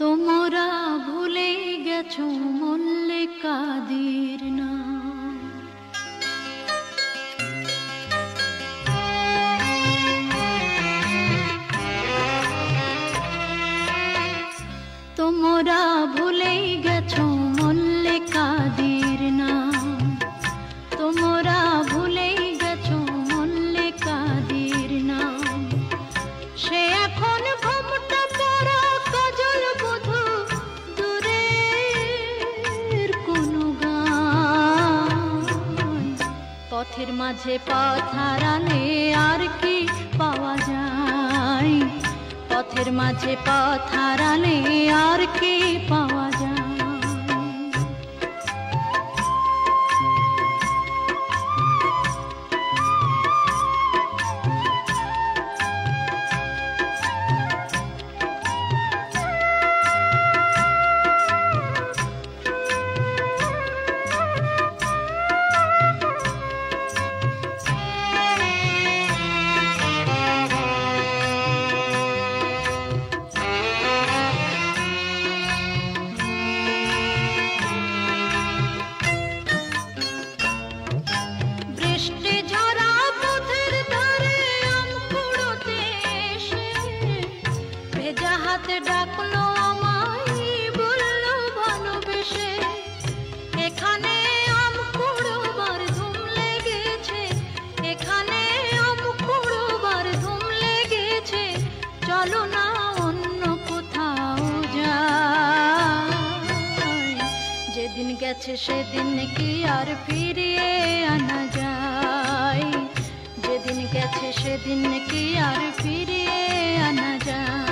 তোমরা ভুলে গেছো মল্লিকাদের নাম। তোমরা ভুলে গেছো মল্লিকাদের নাম। তোমরা ভুলে গেছো মল্লিকাদের নাম। সে এখন ঘোমটা পরা কাজল বধূ, দূরের কোনো গান। পথের মাঝে পথ হারালে আর কি পাওয়া যায়? পথের মাঝে পথ হারালে আর কি পাওয়া যায়? হাতে ডাকলো আমায়, বললো ভালোবেসে, এখানে আম কুড়োবার ধুম লেগেছে, এখানে আম কুড়োবার ধুম লেগেছে, চলো না অন্য কোথাও যাই। যেদিন গেছে সেদিন কি আর ফিরিয়ে আনা যায়? যেদিন গেছে সেদিন কি আর ফিরিয়ে আনা যায়?